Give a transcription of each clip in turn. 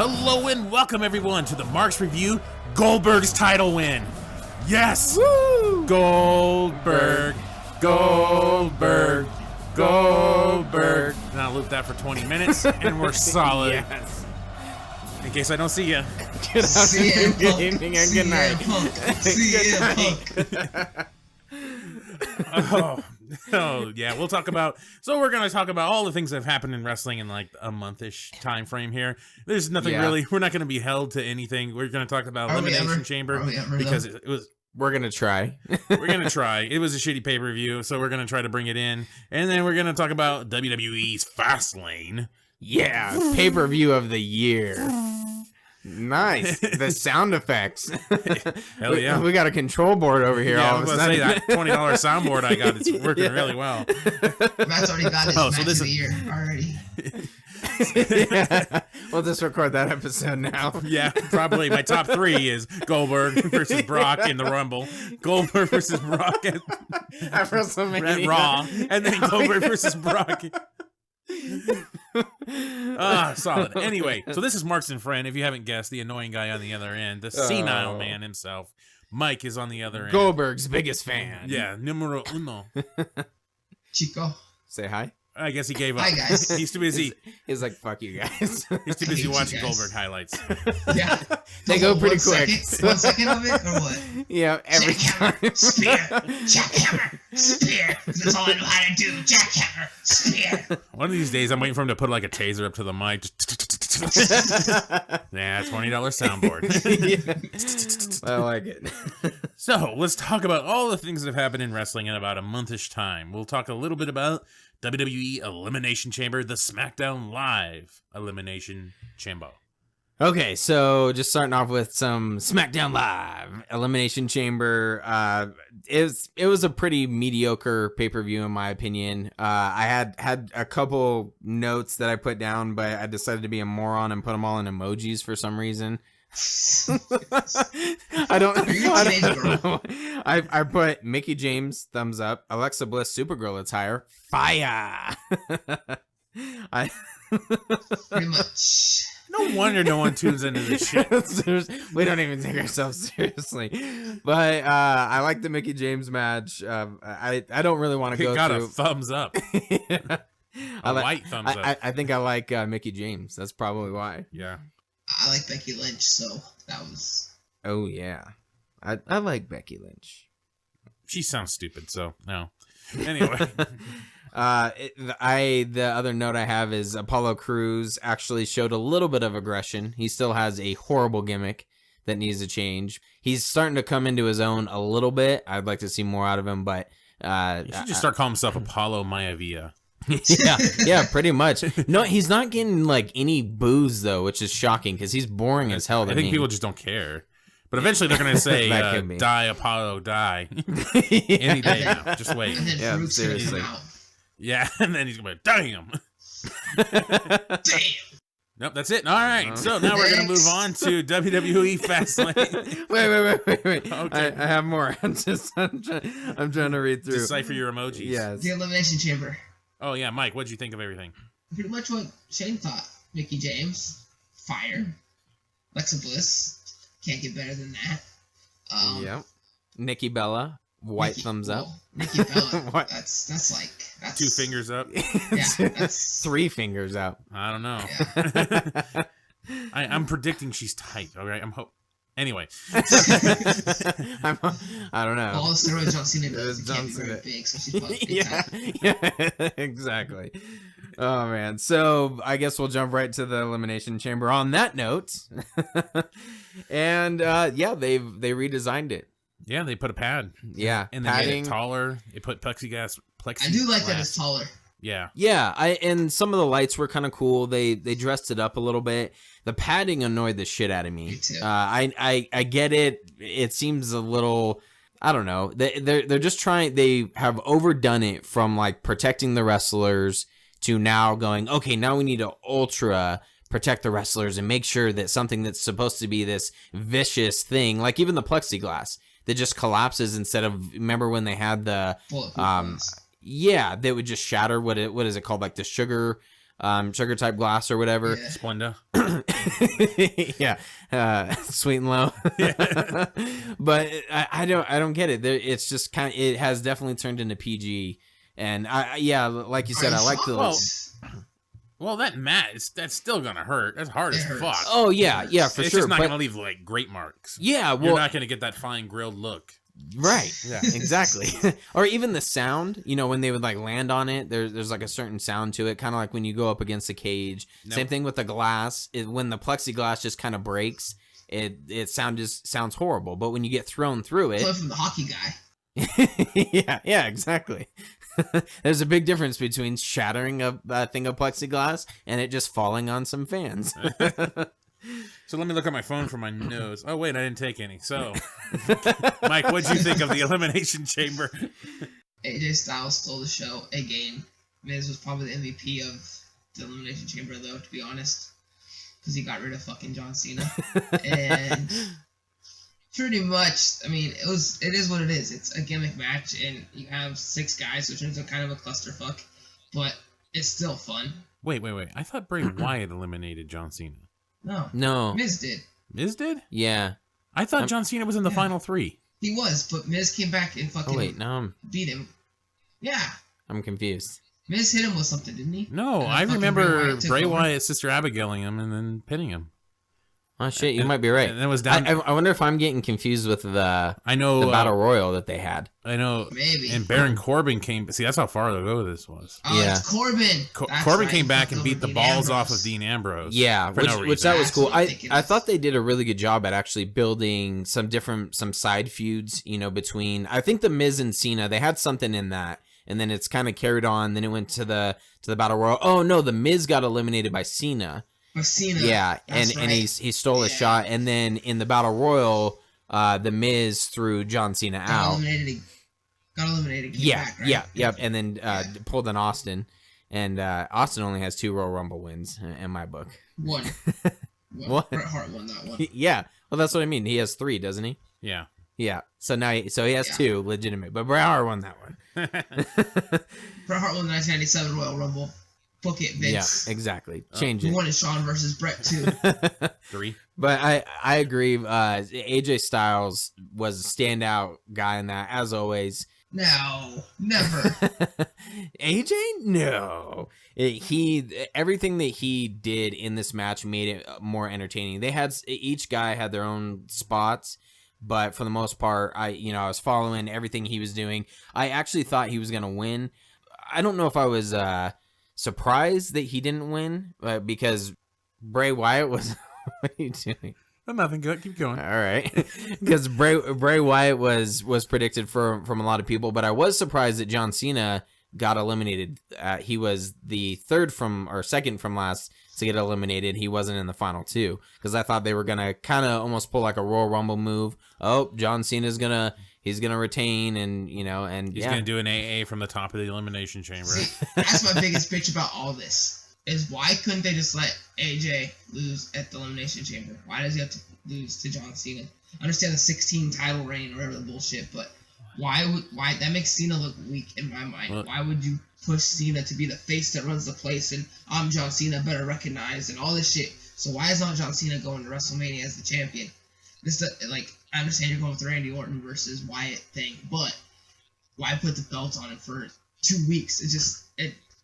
Hello and welcome everyone to the Marks Review Goldberg's title win. Yes! Woo! Goldberg. Now loop that for 20 minutes and we're solid. Yes. In case I don't see you. Good afternoon, good evening, and good night. Oh, yeah, we'll talk about, so we're going to talk about all the things that have happened in wrestling in like a month-ish time frame here. There's nothing really, we're not going to be held to anything. We're going to talk about Elimination Chamber because it was, we're going to try. We're going to try. It was a shitty pay-per-view, so we're going to try to bring it in. And then we're going to talk about WWE's Fastlane. Yeah, pay-per-view of the year. Nice. The sound effects. Hell yeah. We got a control board over here all of a sudden. Say that $20 soundboard I got, it's working really well. Matt's already got his match of the year already. Yeah. We'll just record that episode now. Yeah, probably my top 3 is Goldberg versus Brock in the Rumble, Goldberg versus Brock at WrestleMania, Raw, and then Goldberg versus Brock. Solid. Anyway, so this is Mark's and friend. If you haven't guessed, the annoying guy on the other end, the senile man himself. Mike is on the other end. Goldberg's biggest fan. Yeah, numero uno. Chico. Say hi. I guess he gave up. Hi, guys. He's too busy. He's like, fuck you guys. He's too busy watching Goldberg highlights. Yeah. They go pretty quick. 1 second of it, or what? Yeah, every time. Spear. Jackhammer. Spear. That's all I know how to do. Jackhammer. Spear. One of these days, I'm waiting for him to put like a taser up to the mic. Yeah, $20 soundboard. Yeah. I like it. So let's talk about all the things that have happened in wrestling in about a month-ish time. We'll talk a little bit about WWE Elimination Chamber, the SmackDown Live Elimination Chamber. Okay, so just starting off with some SmackDown Live Elimination Chamber. It was a pretty mediocre pay-per-view in my opinion. I had a couple notes that I put down, but I decided to be a moron and put them all in emojis for some reason. I don't know. I put Mickey James thumbs up, Alexa Bliss Supergirl attire fire. Pretty much. No wonder no one tunes into this shit. We don't even take ourselves seriously. But I like the Mickey James match. I don't really want to go got through. a thumbs up. Yeah. White thumbs up. I think I like Mickey James. That's probably why. Yeah. I like Becky Lynch, so that was... Oh, yeah. I like Becky Lynch. She sounds stupid, so no. Anyway. The other note I have is Apollo Crews actually showed a little bit of aggression. He still has a horrible gimmick that needs to change. He's starting to come into his own a little bit. I'd like to see more out of him, but... he should just start calling himself Apollo Maivia. yeah, pretty much. No, he's not getting like any boos though, which is shocking because he's boring as hell. I think people just don't care. But eventually they're gonna say, "Die Apollo, die." Any day now. Just wait. And then Yeah, Farouk's seriously. gonna come Yeah, and then he's gonna be like, "Damn." out. Damn. Nope, that's it. All right, so now we're gonna move on to WWE Fastlane. Wait. Okay. I have more. I'm trying to read through. Decipher your emojis. Yes. The Elimination Chamber. Oh yeah, Mike, what'd you think of everything? Pretty much what Shane thought. Mickey James. Fire. Alexa Bliss. Can't get better than that. Yep. Nikki Bella. White Nikki, thumbs up. Nikki Bella. What? That's 2 fingers up. Yeah, that's 3 fingers out. I don't know. Yeah. I'm predicting she's tight. All right, Anyway. I don't know. all the steroids John Cena does. It John can't be very Cena. big, so she's probably big Yeah, time. yeah, exactly. Oh man, so I guess we'll jump right to the Elimination Chamber on that note. And yeah, they redesigned it. Yeah, they put a pad. Yeah, And they made it taller. They put plexiglass. I do like that it's taller. Yeah. Yeah, and some of the lights were kind of cool. They dressed it up a little bit. The padding annoyed the shit out of me. Me too. I get it. It seems a little, I don't know. They're just trying. They have overdone it from like protecting the wrestlers to now going, okay, now we need to ultra protect the wrestlers and make sure that something that's supposed to be this vicious thing, like even the plexiglass that just collapses instead of, remember when they had the Bulletproof glass. yeah, they would just shatter. What is it called? Like the sugar sugar type glass or whatever. Yeah. Splenda. Yeah, sweet and low. Yeah. But I don't get it. It's just it has definitely turned into PG, and like you said, I like the. Well, that mat, that's still gonna hurt. That's hard as fuck. Oh yeah, for it's sure. It's just not gonna leave like great marks. Yeah, well, you're not gonna get that fine grilled look. Right. Yeah. Exactly. Or even the sound, when they would like land on it, there's like a certain sound to it, kind of like when you go up against a cage. Nope. Same thing with the glass. When the plexiglass just kind of breaks, it sounds horrible. But when you get thrown through it, from the hockey guy. yeah, exactly. There's a big difference between shattering a thing of plexiglass and it just falling on some fans. So let me look at my phone for my nose. Oh, wait, I didn't take any. So, Mike, what'd you think of the Elimination Chamber? AJ Styles stole the show again. Miz was probably the MVP of the Elimination Chamber, though, to be honest. Because he got rid of fucking John Cena. And pretty much, I mean, it is what it is. It's a gimmick match, and you have 6 guys, so it turns out kind of a clusterfuck. But it's still fun. Wait. I thought Bray Wyatt eliminated John Cena. No. Miz did. Miz did? Yeah. I thought John Cena was in the final 3. He was, but Miz came back and fucking beat him. Yeah. I'm confused. Miz hit him with something, didn't he? No, I remember Bray Wyatt's sister Abigailing him and then pinning him. Oh shit, you might be right. And it was down. I wonder if I'm getting confused with the battle royal that they had. I know. Maybe. And Baron Corbin came. See, that's how far ago this was. Oh, yeah. It's Corbin. Corbin came back and beat the balls off of Dean Ambrose. Yeah, which that was cool. I thought they did a really good job at actually building some side feuds. Between I think the Miz and Cena, they had something in that. And then it's kind of carried on. Then it went to the battle royal. Oh no, the Miz got eliminated by Cena. Yeah, and he stole a shot, and then in the battle royal, the Miz threw John Cena out. Got eliminated. Back, right? Yep, and then pulled an Austin, and Austin only has 2 Royal Rumble wins in my book. One. What? Bret Hart won that one. Yeah, well that's what I mean. He has 3, doesn't he? Yeah. Yeah. So now he has 2 legitimate, but Bret Hart won that one. Bret Hart won the 1997 Royal Rumble. Book it, Vince. Yeah, exactly. Change it. Who won is Shawn versus Bret too. 3. But I agree. AJ Styles was a standout guy in that, as always. No, never. AJ, no. Everything that he did in this match made it more entertaining. Each guy had their own spots, but for the most part, I was following everything he was doing. I actually thought he was gonna win. I don't know if I was surprised that he didn't win because Bray Wyatt was. What are you doing? Nothing good. Keep going. All right, because Bray Wyatt was predicted from a lot of people, but I was surprised that John Cena got eliminated. He was the second from last to get eliminated. He wasn't in the final 2 because I thought they were gonna kind of almost pull like a Royal Rumble move. Oh, John Cena's gonna retain, and he's gonna do an AA from the top of the Elimination Chamber. See, that's my biggest bitch about all this. Is why couldn't they just let AJ lose at the Elimination Chamber? Why does he have to lose to John Cena? I understand the 16 title reign or whatever the bullshit, but why that makes Cena look weak in my mind? Well, why would you push Cena to be the face that runs the place and I'm John Cena, better recognized and all this shit? So why is not John Cena going to WrestleMania as the champion? I understand you're going with the Randy Orton versus Wyatt thing, but why put the belt on him for 2 weeks?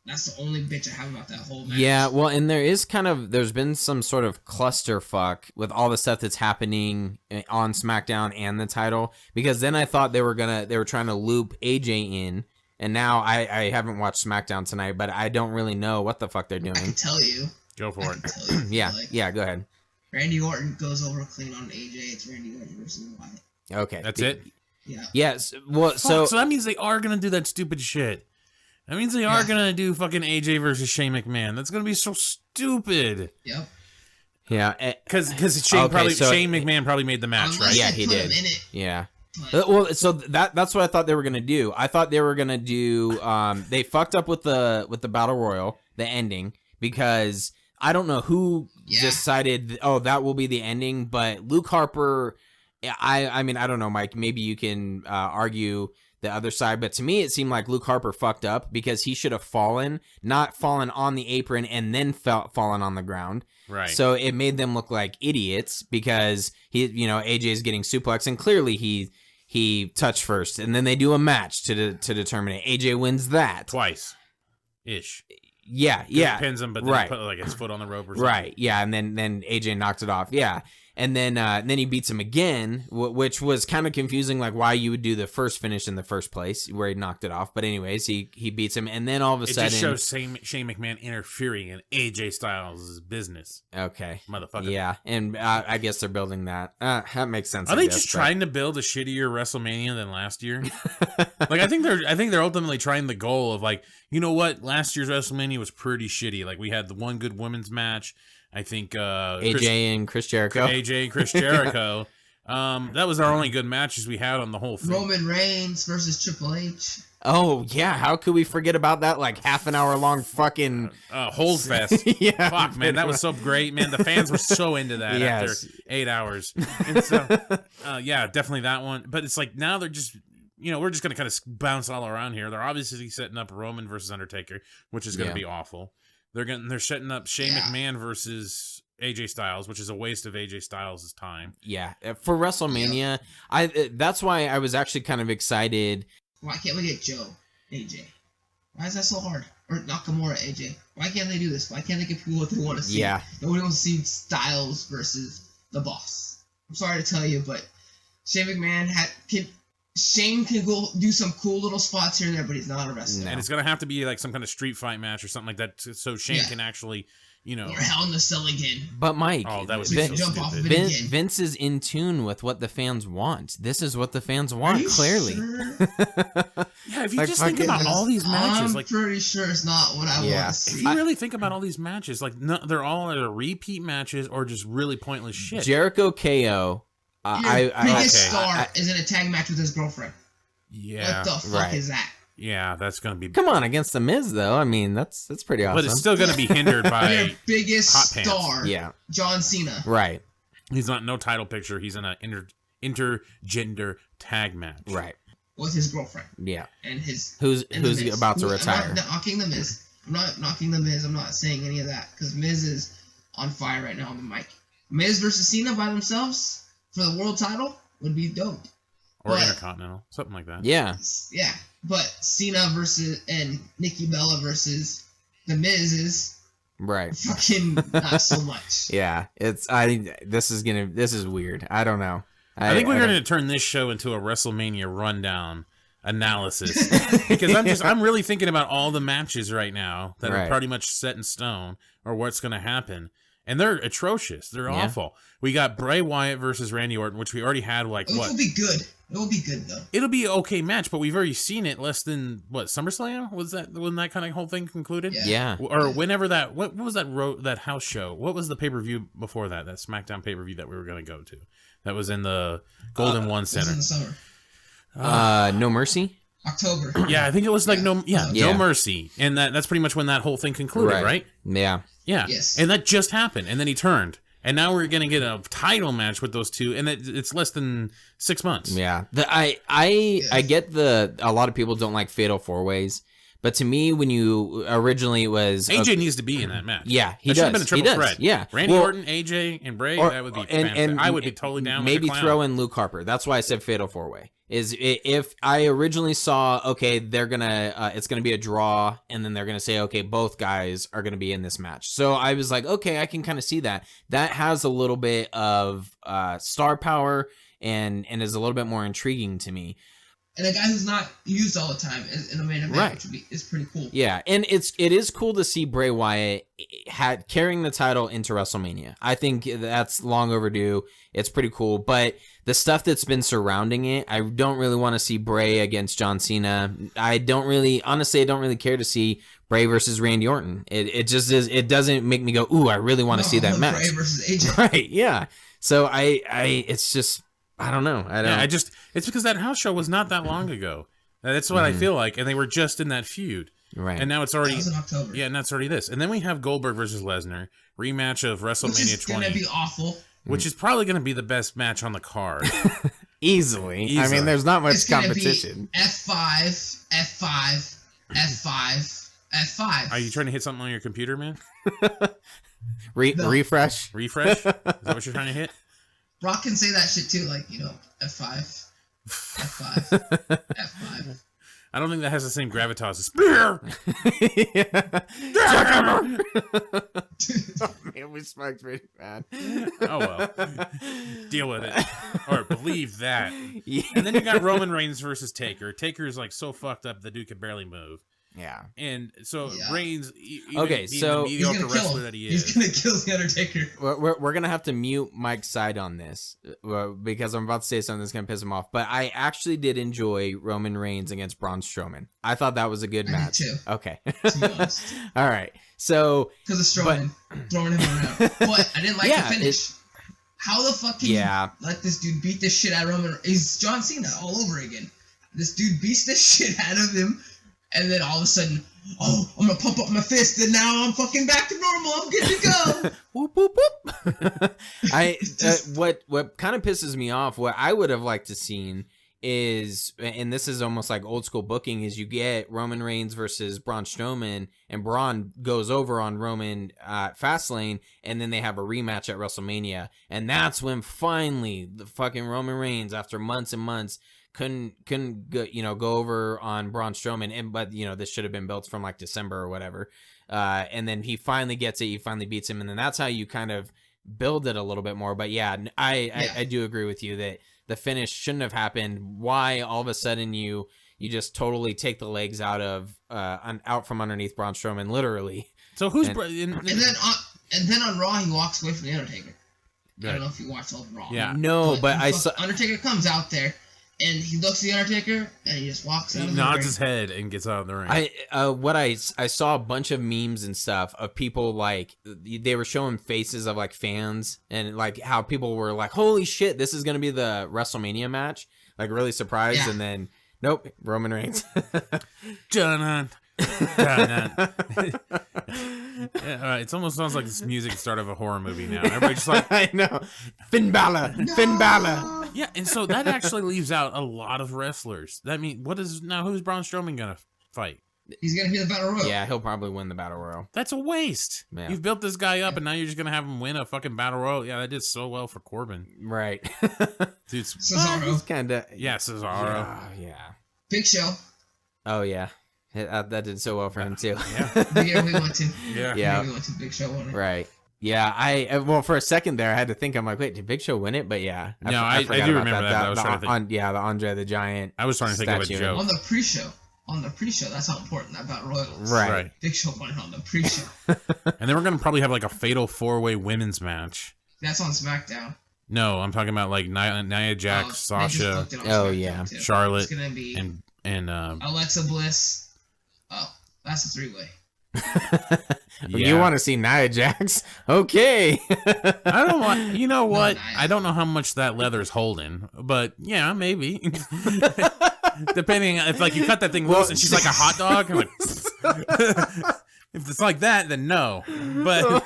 That's the only bitch I have about that whole match. Yeah, well, and there's been some sort of clusterfuck with all the stuff that's happening on SmackDown and the title, because then I thought they were trying to loop AJ in, and now I haven't watched SmackDown tonight, but I don't really know what the fuck they're doing. I can tell you. Go for it. Yeah, go ahead. Randy Orton goes over clean on AJ. It's Randy Orton versus Wyatt. Okay. That's it? Yeah. Yes. Well, so that memeans they are going to do that stupid shit. That means they are going to do fucking AJ versus Shane McMahon. That's going to be so stupid. Yep. Yeah. Because Shane McMahon probably made the match, right? Yeah, he did. Yeah. Well, so that's what I thought they were going to do. I thought they were going to do they fucked up with the Battle Royal, the ending, because I don't know who decided, that will be the ending, but Luke Harper, I mean, I don't know, Mike, maybe you can argue the other side. But to me, it seemed like Luke Harper fucked up because he should have not fallen on the apron and then fallen on the ground. Right. So it made them look like idiots because AJ is getting suplexed, and clearly he touched first, and then they do a match to determine it. AJ wins that twice, ish. Yeah. He pins him, but then he put like his foot on the rope or something. Right. Yeah, and then AJ knocked it off. Yeah. And then he beats him again, which was kind of confusing, like why you would do the first finish in the first place, where he knocked it off. But anyways, he beats him, and then all of a sudden... It just shows Shane McMahon interfering in AJ Styles' business. Okay. Motherfucker. Yeah, and I guess they're building that. That makes sense. Are they just trying to build a shittier WrestleMania than last year? Like, I think they're ultimately trying the goal of, like, you know what? Last year's WrestleMania was pretty shitty. Like, we had the one good women's match. I think AJ and Chris Jericho. AJ and Chris Jericho. That was our only good matches we had on the whole thing. Roman Reigns versus Triple H. Oh yeah, how could we forget about that? Like half an hour long fucking hold fest. Yeah, fuck man, that was so great, man. The fans were so into that after 8 hours. And so, yeah, definitely that one. But it's like now they're just. We're just gonna kind of bounce all around here. They're obviously setting up Roman versus Undertaker, which is gonna be awful. They're setting up Shane McMahon versus AJ Styles, which is a waste of AJ Styles' time. Yeah, for WrestleMania, that's why I was actually kind of excited. Why can't we get Joe AJ? Why is that so hard? Or Nakamura AJ? Why can't they do this? Why can't they get people what they want to see? Yeah, nobody wants to see Styles versus the Boss. I'm sorry to tell you, but Shane McMahon Shane can go do some cool little spots here and there, but he's not a wrestler. And it's going to have to be like some kind of street fight match or something like that so Shane can actually, Or Hell in the Cell again. But Mike, that was jump off of it again. Vince is in tune with what the fans want. This is what the fans want, clearly. Sure? Yeah, if you just think about all these matches. I'm pretty sure it's not what I want to see. If you really think about all these matches, like they're all either repeat matches or just really pointless shit. Jericho KO. Your biggest star is in a tag match with his girlfriend. Yeah. What the fuck is that? Yeah, that's gonna be. Come on, against the Miz though. I mean, that's pretty awesome. But it's still gonna be hindered by your biggest hot star. Yeah, John Cena. Right. He's not no title picture. He's in an intergender tag match. Right. With his girlfriend. Yeah. And his who's about to retire. I'm not knocking the Miz. I'm not knocking the Miz. I'm not saying any of that because Miz is on fire right now on the mic. Miz versus Cena by themselves for the world title would be dope. Or Intercontinental, something like that. Yeah. Yeah, but Cena versus and Nikki Bella versus the Miz is right. Fucking not so much. Yeah, this is weird. I don't know. I think we're going to turn this show into a WrestleMania rundown analysis because I'm really thinking about all the matches right now that are pretty much set in stone or what's going to happen. And they're atrocious. They're awful. We got Bray Wyatt versus Randy Orton, which we already had what? It will be good. It will be good, though. It'll be an okay match, but we've already seen it less than, SummerSlam? Was that when that kind of whole thing concluded? Yeah. Or whenever that, what was that house show? What was the pay-per-view before that SmackDown pay-per-view that we were going to go to? That was in the Golden One Center. It was in the summer. No Mercy? October. Yeah, I think it was like No Mercy. And that's pretty much when that whole thing concluded, right? Yeah. Yeah. Yes. And that just happened. And then he turned. And now we're going to get a title match with those two. And it's less than 6 months. Yeah. I get a lot of people don't like Fatal 4-Ways. But to me, when you originally was... AJ needs to be in that match. Yeah, he does. Should have been a triple threat. Yeah. Randy Orton, AJ, and Bray, that would be fantastic. And I would be totally down with maybe throw in Luke Harper. That's why I said Fatal 4-Way. Is if I originally saw, okay, they're going to... it's going to be a draw, and then they're going to say, okay, both guys are going to be in this match. So I was like, okay, I can kind of see that. That has a little bit of star power and is a little bit more intriguing to me. And a guy who's not used all the time in a main event, which is pretty cool. Yeah, and it is cool to see Bray Wyatt carrying the title into WrestleMania. I think that's long overdue. It's pretty cool, but the stuff that's been surrounding it, I don't really want to see Bray against John Cena. I don't really care to see Bray versus Randy Orton. It just is. It doesn't make me go, ooh, I really want to see that match. Bray versus AJ. Right? Yeah. So it's just. I don't know. It's because that house show was not that long ago. That's what I feel like. And they were just in that feud. Right. And now it's already... That was in October. Yeah, and that's already this. And then we have Goldberg versus Lesnar. Rematch of WrestleMania 20. Which is going to be awful. Which is probably going to be the best match on the card. Easily. I mean, there's not much it's gonna competition. Be F5, F5, F5, F5. Are you trying to hit something on your computer, man? Refresh? Refresh? Is that what you're trying to hit? Brock can say that shit too, like, F5, F5, F5. I don't think that has the same gravitas as spear. Oh, man, we smoked pretty bad. Oh, well. Deal with it. Or believe that. Yeah. And then you got Roman Reigns versus Taker. Taker is like so fucked up the dude can barely move. Yeah. And so Reigns, okay, so he's gonna kill him. He's gonna kill the Undertaker. We're gonna have to mute Mike's side on this because I'm about to say something that's gonna piss him off. But I actually did enjoy Roman Reigns against Braun Strowman. I thought that was a good match. Did too. Okay. To be honest. All right. So because of Strowman throwing him around, but I didn't like the finish. How the fuck can you let this dude beat the shit out of Roman? He's John Cena all over again. This dude beats the shit out of him. And then all of a sudden, I'm gonna pump up my fist, and now I'm fucking back to normal. I'm good to go. Whoop whoop whoop. What kind of pisses me off, what I would have liked to seen is, and this is almost like old school booking, is you get Roman Reigns versus Braun Strowman, and Braun goes over on Roman Fastlane, and then they have a rematch at WrestleMania, and that's when finally the fucking Roman Reigns, after months and months, couldn't go over on Braun Strowman, but this should have been built from like December or whatever, and then he finally gets it, he finally beats him, and then that's how you kind of build it a little bit more. But I do agree with you that the finish shouldn't have happened. Why all of a sudden you just totally take the legs out from underneath Braun Strowman, literally? So who's and then on Raw he walks away from the Undertaker. Right. I don't know if you watched all of Raw. Yeah, no, but I saw Undertaker comes out there. And he looks at the Undertaker, and he just walks out. He nods his head and gets out of the ring. I saw a bunch of memes and stuff of people, like, they were showing faces of like fans, and like how people were like, "Holy shit, this is gonna be the WrestleMania match!" Like really surprised, and then nope, Roman Reigns. Dun-dun. Yeah, it almost sounds like this music start of a horror movie now. Everybody's just like, I know, Finn Balor. Yeah, and so that actually leaves out a lot of wrestlers. That mean, who's Braun Strowman gonna fight? He's gonna be the Battle Royal. Yeah, he'll probably win the Battle Royal. That's a waste. Yeah. You've built this guy up, and now you're just gonna have him win a fucking Battle Royal. Yeah, that did so well for Corbin. Right. Dude, Cesaro. Cesaro. Yeah. Big Show. Oh yeah. That did so well for him too. Yeah. The year we went to. Yeah. We went to Big Show won it. Right. Yeah. Well, for a second there, I had to think. I'm like, wait, did Big Show win it? But yeah. I do remember that. I was trying to think. The Andre the Giant. I was trying to think of a joke. On the pre-show, that's how important that Battle Royal was. Right. Big Show won it on the pre-show. And then we're gonna probably have like a fatal 4-way women's match. That's on SmackDown. No, I'm talking about like Nia Jax, Sasha, Charlotte, it's gonna be and Alexa Bliss. Oh, that's a 3-way. You want to see Nia Jax? Okay. I don't want. You know what? I don't know how much that leather's holding, but yeah, maybe. Depending, if like you cut that thing loose and she's like a hot dog, I'm like, if it's like that, then no. But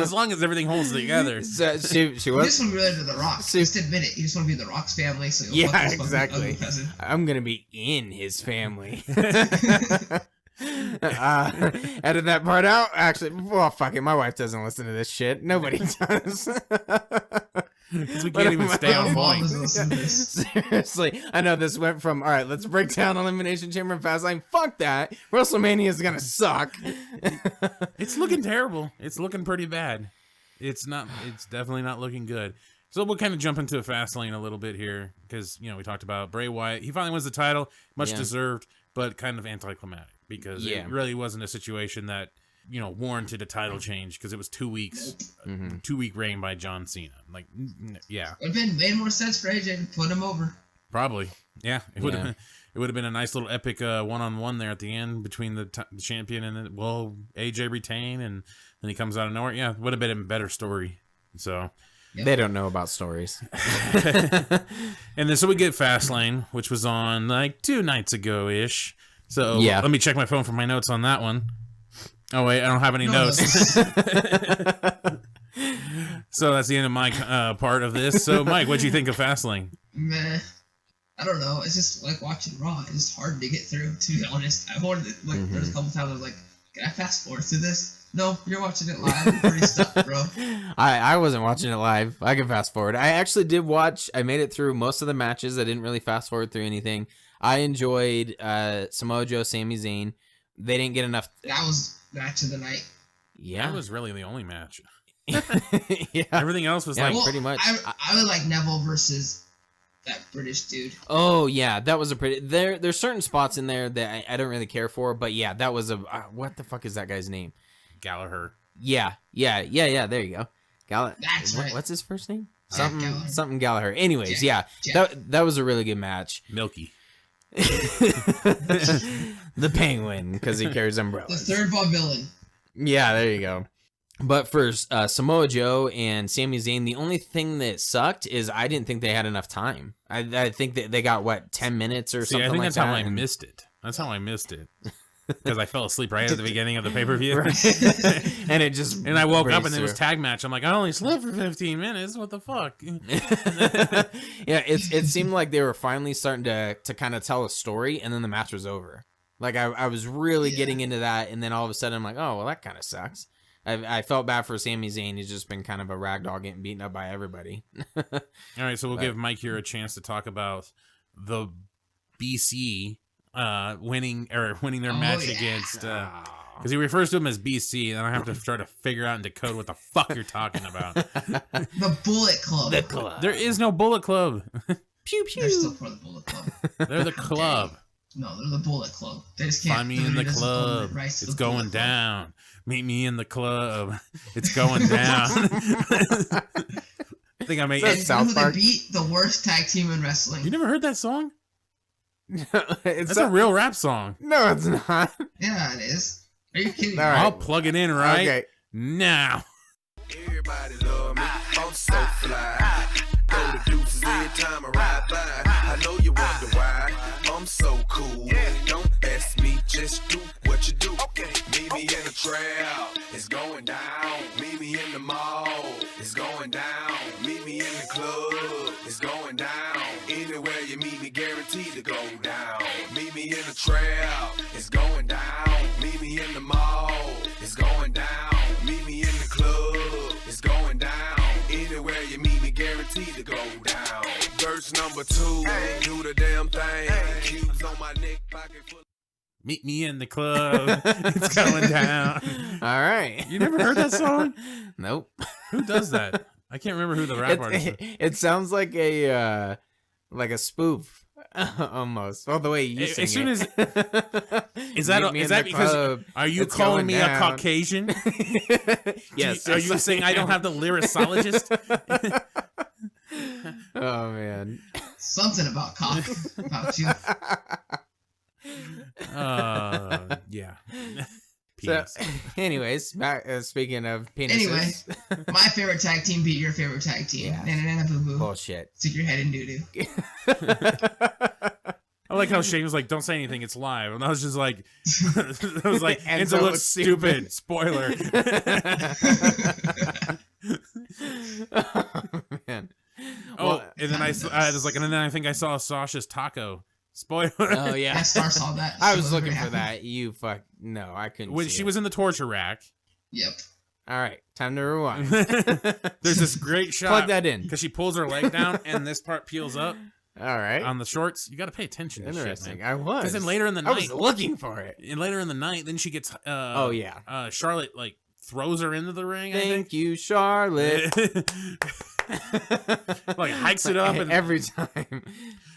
as long as everything holds together. So she was. You just want to be related to The Rock. Just admit it. You just want to be the Rock's family. So exactly. I'm gonna be in his family. Edit that part out. Actually, well, fuck it. My wife doesn't listen to this shit. Nobody does. Because we can't even stay on point. Seriously, I know this went from, all right, let's break down Elimination Chamber and Fastlane. Fuck that. WrestleMania is gonna suck. It's looking terrible. It's looking pretty bad. It's definitely not looking good. So we'll kind of jump into Fastlane a little bit here because we talked about Bray Wyatt. He finally wins the title, much deserved, but kind of anticlimactic because it really wasn't a situation that warranted a title change because it was 2 weeks, 2-week reign by John Cena. Like, yeah, it would have made more sense for AJ to put him over. Probably, yeah. It would have been a nice little epic one-on-one there at the end between the champion and then AJ retain and then he comes out of nowhere. Yeah, it would have been a better story. So. Yep. They don't know about stories. And then so we get Fastlane, which was on like 2 nights ago-ish. So let me check my phone for my notes on that one. Oh, wait, I don't have any notes. So that's the end of my part of this. So, Mike, what'd you think of Fastlane? Meh. I don't know. It's just like watching Raw. It's just hard to get through, to be honest. I wanted there's a couple times I was like, can I fast forward through this? No, you're watching it live. I'm pretty stuck, bro. I wasn't watching it live. I can fast forward. I actually did watch. I made it through most of the matches. I didn't really fast forward through anything. I enjoyed Samoa Joe, Sami Zayn. They didn't get enough. That was match of the night. Yeah, that was really the only match. Yeah, everything else was like pretty much. I would like Neville versus that British dude. Oh yeah, that was a pretty. There's certain spots in there that I don't really care for, but yeah, that was a. What the fuck is that guy's name? Gallagher. Yeah. There you go. That's right. What's his first name? Gallagher. Something Gallagher. Anyways, Jack. that was a really good match. Milky. The Penguin, because he carries umbrellas. The third vaudevillain. Yeah, there you go. But for Samoa Joe and Sami Zayn, the only thing that sucked is I didn't think they had enough time. I think that they got 10 minutes or something. I think like that's how I and... missed it. That's how I missed it. Because I fell asleep right at the beginning of the pay-per-view. Right. And it just and I woke up and it was tag match. I'm like, I only slept for 15 minutes. What the fuck? Yeah, it seemed like they were finally starting to kind of tell a story, and then the match was over. Like I was really getting into that, and then all of a sudden I'm like, oh well, that kind of sucks. I felt bad for Sami Zayn. He's just been kind of a ragdoll getting beaten up by everybody. All right, so we'll give Mike here a chance to talk about the BC winning their match against because he refers to him as BC, and I have to try to figure out and decode what the fuck you're talking about. The Bullet Club. The Club. There is no Bullet Club. Pew pew. They're still part of the Bullet Club. They're the club. No, they're the Bullet Club. They just can't. Find me in the club. It's going down. Meet me in the club. It's going down. I think I made Is that South Park? They beat the worst tag team in wrestling. You never heard that song? It's That's a real rap song. No, it's not. Yeah, it is. Are you kidding me? All right. I'll plug it in right now. Everybody love me. I'm so fly. Go to deuces every time I ride by. I know you wonder why. I'm so cool. Don't ask me, just do what you do. Meet me in the trail. It's going down. Meet me in the mall. It's going down. Meet me in the club. It's going down. Anywhere you meet me, guaranteed to go down. Meet me in the trail. It's going down. Meet me in the mall. It's going down. Meet me in the club. It's going down. Anywhere you meet me, guaranteed to go down. Verse number 2, do the damn thing. Cubes on my neck, pocket full. Meet me in the club. It's going down. All right. You never heard that song? Nope. Who does that? I can't remember who the rap artist is. It sounds like a spoof almost. Well, the way you sing as soon it. Is that because are you calling me a Caucasian? Yes. Are you saying I don't have the lyricist? Oh man. Something about cock about you. Yeah. So, anyways, back, speaking of penises. Anyway, my favorite tag team beat your favorite tag team. Yeah. Na boo boo. Bullshit. Stick your head in doo doo. I like how Shane was like, "Don't say anything, it's live," and I was just like, "I was like, And Enzo so looks it's stupid." Spoiler. Oh, man. Oh, Well, and then I think I saw Sasha's taco. Spoiler. oh yeah. My star saw that. I She was wasn't looking very for happy. that. You fuck. No, I couldn't. When see she it. was in the torture rack. Yep. All right, time to rewind. There's this great shot. Plug that in. Because she pulls her leg down and this part peels up All right. on the shorts. You got to pay attention to shit, Interesting. man. I was. Because then later in the I night, was looking for it. and later in the night, then she gets. Oh yeah. Charlotte like throws her into the ring. I think. Thank you, Charlotte. Like hikes it up and every time.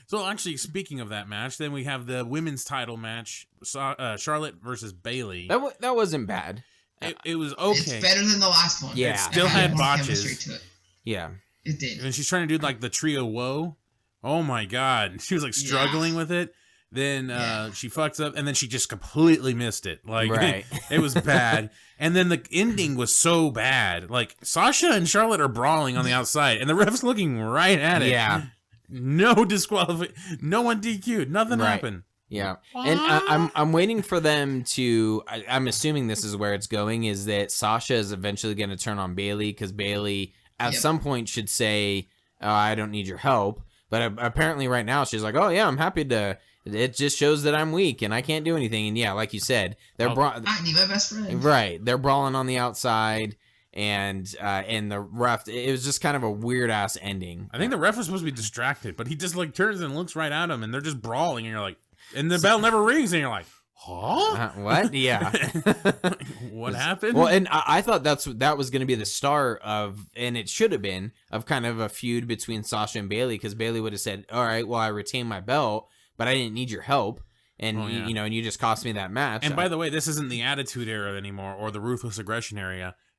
So actually, speaking of that match, then we have the women's title match: Charlotte versus Bayley. That wasn't bad. It was okay. It's better than the last one. Yeah. It still had more botches. chemistry to it. Yeah. It did. And she's trying to do like the trio woe. Oh my god, she was like struggling with it. Then she fucks up, and then she just completely missed it. Like Right. it was bad. And then the ending was so bad. Like Sasha and Charlotte are brawling on the outside, and the ref's looking right at it. Yeah. No disqualification. No one DQ'd. Nothing Right. happened. Yeah, and I'm waiting for them to. I'm assuming this is where it's going. Is that Sasha is eventually going to turn on Bayley because Bayley at some point should say, "I don't need your help." But apparently right now she's like, oh yeah, I'm happy to. It just shows that I'm weak and I can't do anything. And yeah, like you said, they're I need my best friend. Right, they're brawling on the outside. And the ref, it was just kind of a weird ass ending. I think the ref was supposed to be distracted, but he just like turns and looks right at him, and they're just brawling, and you're like, and the bell never rings, and you're like, huh? What? Yeah. What happened? Well, and I thought that was going to be the start of, and it should have been, of kind of a feud between Sasha and Bayley, because Bayley would have said, all right, well, I retained my belt, but I didn't need your help. And, and you just cost me that match. And by the way, this isn't the Attitude Era anymore, or the Ruthless Aggression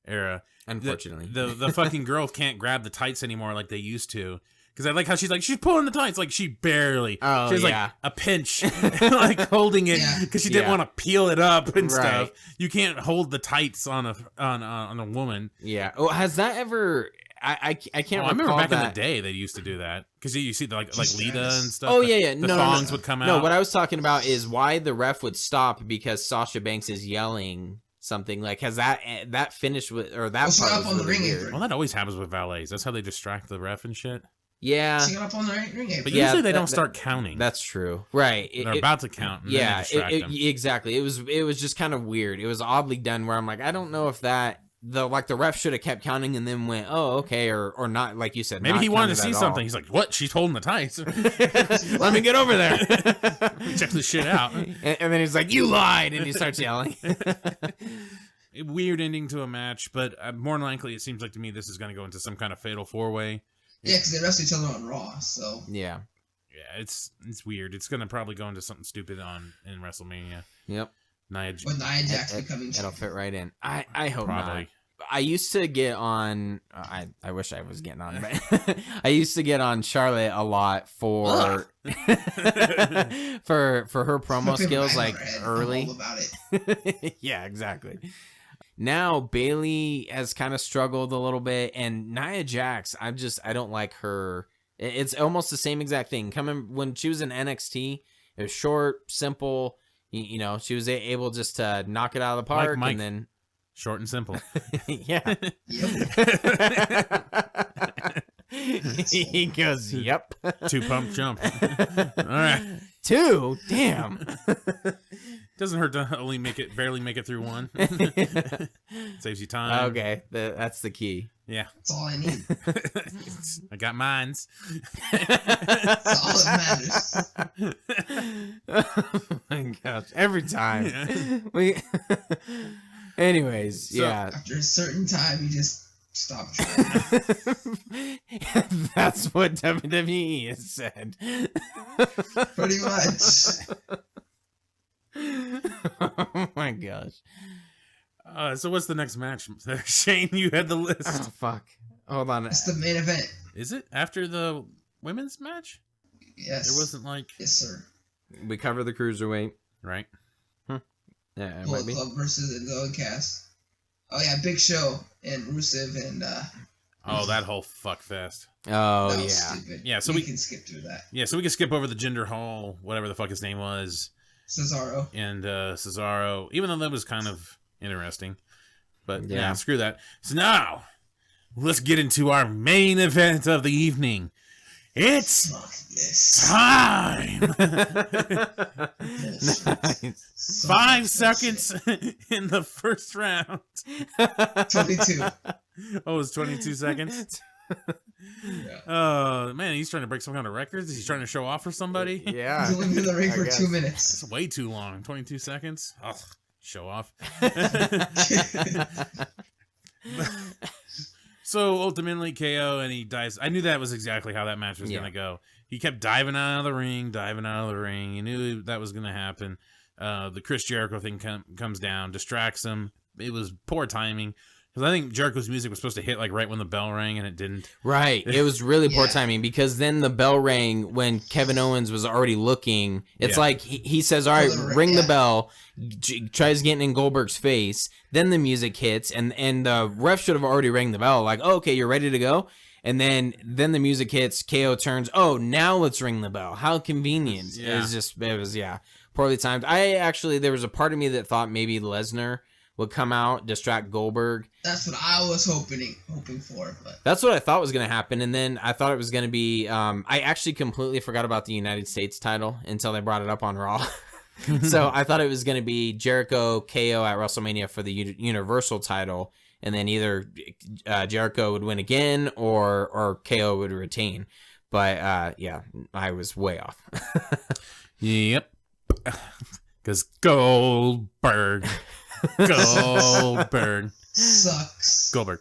era. Unfortunately, the fucking girls can't grab the tights anymore like they used to. Because I like how she's pulling the tights, like she barely. Oh, she has like a pinch, like holding it because she didn't want to peel it up and stuff. You can't hold the tights on a woman. Yeah. Oh, has that ever? I can't. I remember back in the day they used to do that because you see like Lita and stuff. Oh yeah. The thongs would come out. No, what I was talking about is why the ref would stop because Sasha Banks is yelling something. Like, has that finished with, or that part up on the ring apron? Well, that always happens with valets. That's how they distract the ref and shit. Yeah. She got up on the ring apron. But usually they don't start counting. That's true. Right. They're about to count. And then they distract them. Exactly. It was just kind of weird. It was oddly done where I'm like, I don't know if the ref should have kept counting and then went, oh, okay, or not, like you said. Maybe he wanted to see something. He's like, what? She's holding the tights. Let me get over there. Check this shit out. And then he's like, you lied, and he starts yelling. Weird ending to a match, but more than likely, it seems like to me this is going to go into some kind of fatal 4-way. Yeah, because they wrestle each other on Raw, so. Yeah. Yeah, it's weird. It's going to probably go into something stupid in WrestleMania. Yep. With Nia Jax becoming it'll fit right in. I hope probably. Not. I used to get on. I wish I was getting on, but I used to get on Charlotte a lot for for her promo skills, like early. About it. Yeah, exactly. Now Bayley has kind of struggled a little bit, and Nia Jax, I don't like her. It's almost the same exact thing. Coming when she was in NXT, it was short, simple. You know, she was able just to knock it out of the park, Mike, and then short and simple. Yeah. He goes, yep. 2 pump jump. All right. 2? Damn. Doesn't hurt to only barely make it through 1. Saves you time. Okay, that's the key. Yeah. That's all I need. I got mines. That's all that matters. Oh my gosh. Every time. Anyways, So, yeah. After a certain time, you just stop trying. That's what WWE has said. Pretty much. Oh my gosh. So what's the next match? Shane, you had the list. Oh, fuck. Hold on. It's the main event. Is it after the women's match? Yes. There wasn't like... Yes, sir. We cover the cruiserweight. Right. Yeah, it Bullet might be. Club versus the Going Cast. Oh, yeah, Big Show and Rusev and... Oh, that whole fuck fest. Oh, that yeah. was stupid. Yeah, so we we can skip through that. Yeah, so we can skip over the Jinder Hall, whatever the fuck his name was. Cesaro. And Cesaro, even though that was kind of interesting. But yeah, Yeah. screw that. So now, let's get into our main event of the evening. It's Fuck this. time! Nice. 5 seconds in the first round. 22. Oh, it's 22 seconds? Yeah. Man, he's trying to break some kind of records. He's trying to show off for somebody. Yeah. He's only in the ring I for guess. 2 minutes. It's way too long. 22 seconds. Ugh, show off. So ultimately KO and he dies. I knew that was exactly how that match was going to go. He kept diving out of the ring. He knew that was going to happen. The Chris Jericho thing comes down, distracts him. It was poor timing. Because I think Jericho's music was supposed to hit like right when the bell rang, and it didn't. Right. It was really poor timing because then the bell rang when Kevin Owens was already looking. It's like he says, all right, ring the bell, tries getting in Goldberg's face. Then the music hits, and the ref should have already rang the bell. Like, oh, okay, you're ready to go. And then the music hits, KO turns, oh, now let's ring the bell. How convenient. Yeah. It was poorly timed. There was a part of me that thought maybe Lesnar would come out, distract Goldberg. That's what I was hoping for. But that's what I thought was going to happen. And then I thought it was going to be, I actually completely forgot about the United States title until they brought it up on Raw. So I thought it was going to be Jericho KO at WrestleMania for the Universal title. And then either Jericho would win again or KO would retain. But yeah, I was way off. Yep. Because Goldberg sucks. Goldberg.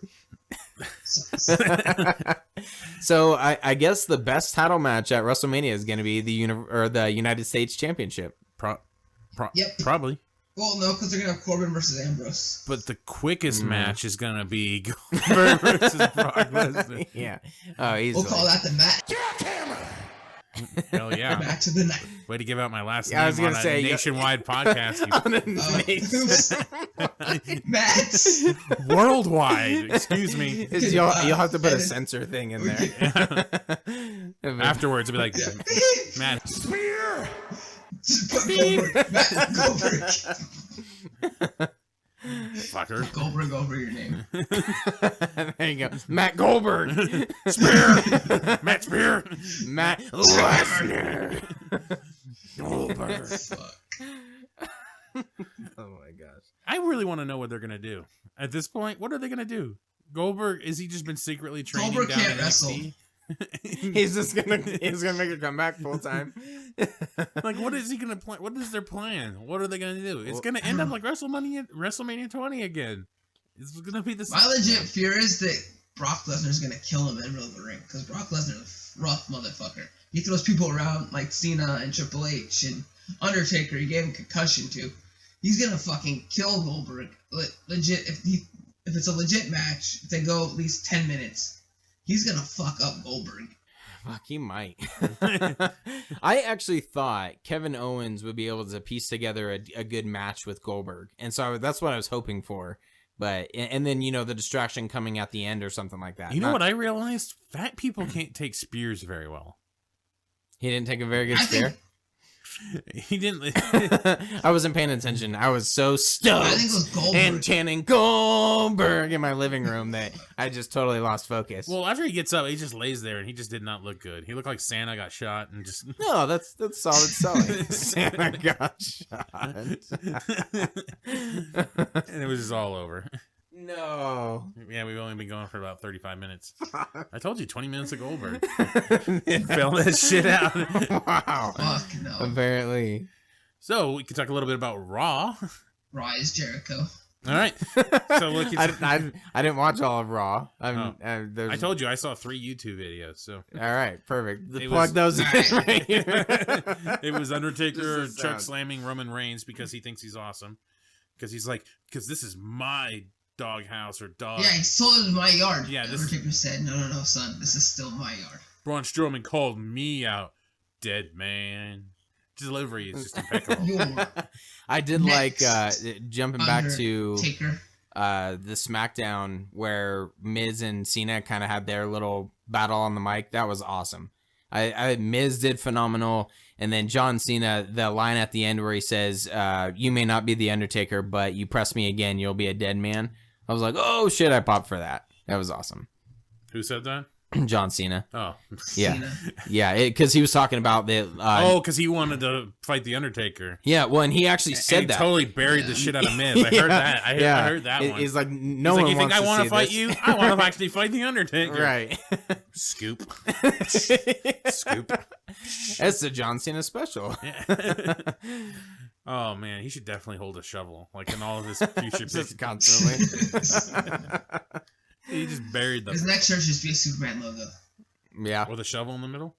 So I guess the best title match at WrestleMania is going to be the United States Championship. Yep. Probably. Well, no, because they're going to have Corbin versus Ambrose. But the quickest match is going to be Goldberg versus Brock Lesnar. Yeah. Oh, easily. We'll call that the match. Hell yeah. Match of the night. Way to give out my last name I was gonna on say, a nationwide podcast. Match. Worldwide. Excuse me. You'll have to put a censor thing in there. Afterwards, it'll be like, Matt. Spear! Just put Goldberg. Matt Goldberg. Fucker. Goldberg over your name. There you go. Matt Goldberg. Spear. Matt Spear. Matt Lesnar. Goldberg. Fuck. Oh my gosh. I really want to know what they're going to do. At this point, what are they going to do? Goldberg, is he just been secretly training Goldberg down can't in wrestle. NXT? He's gonna make a comeback full time. Like, what is he gonna plan? What is their plan? What are they gonna do? It's gonna end up like WrestleMania 20 again. It's gonna be the same. My legit fear is that Brock Lesnar's gonna kill him in the middle of the ring, because Brock Lesnar's a rough motherfucker. He throws people around like Cena and Triple H and Undertaker. He gave him concussion to. He's gonna fucking kill Goldberg. Legit, if it's a legit match, if they go at least 10 minutes. He's going to fuck up Goldberg. Fuck, he might. I actually thought Kevin Owens would be able to piece together a good match with Goldberg. And so that's what I was hoping for. But, and then, the distraction coming at the end or something like that. You know what I realized? Fat people can't take spears very well. He didn't take a very good spear? He didn't. I wasn't paying attention. I was so stoked I think it was Goldberg. and chanting Goldberg in my living room that I just totally lost focus. Well, after he gets up, he just lays there and he just did not look good. He looked like Santa got shot and just. No, that's solid selling. Santa got shot. And it was just all over. No. Yeah, we've only been going for about 35 minutes. I told you, 20 minutes of Goldberg. Fill that shit out. Wow. Fuck no. Apparently. So we can talk a little bit about Raw. Raw is Jericho. All right. So look, I didn't watch all of Raw. I told you I saw 3 YouTube videos. So all right, perfect. Plug those in right here. It was Undertaker Just choke slamming Roman Reigns because he thinks he's awesome. Because he's like, because this is my doghouse or dog. Yeah, he told it was my yard. Yeah, Undertaker said, no, son, this is still my yard. Braun Strowman called me out, dead man. Delivery is just impeccable. I did like jumping back to Taker. The SmackDown where Miz and Cena kind of had their little battle on the mic. That was awesome. Miz did phenomenal. And then John Cena, the line at the end where he says, you may not be the Undertaker, but you press me again, you'll be a dead man. I was like, oh shit, I popped for that. That was awesome. Who said that? John Cena. Oh. Yeah. Cena. Yeah, because he was talking about the... because he wanted to fight the Undertaker. Yeah, well, and he actually said and he that. totally buried the shit out of Miz. I heard that. I heard that one. He's like, He's like, you think I want to fight you? I want to actually fight the Undertaker. Right. Scoop. Scoop. That's the John Cena special. Oh, man. He should definitely hold a shovel, like in all of his future Just pictures. constantly. He just buried them. His next shirt should just be a Superman logo. Yeah. With a shovel in the middle?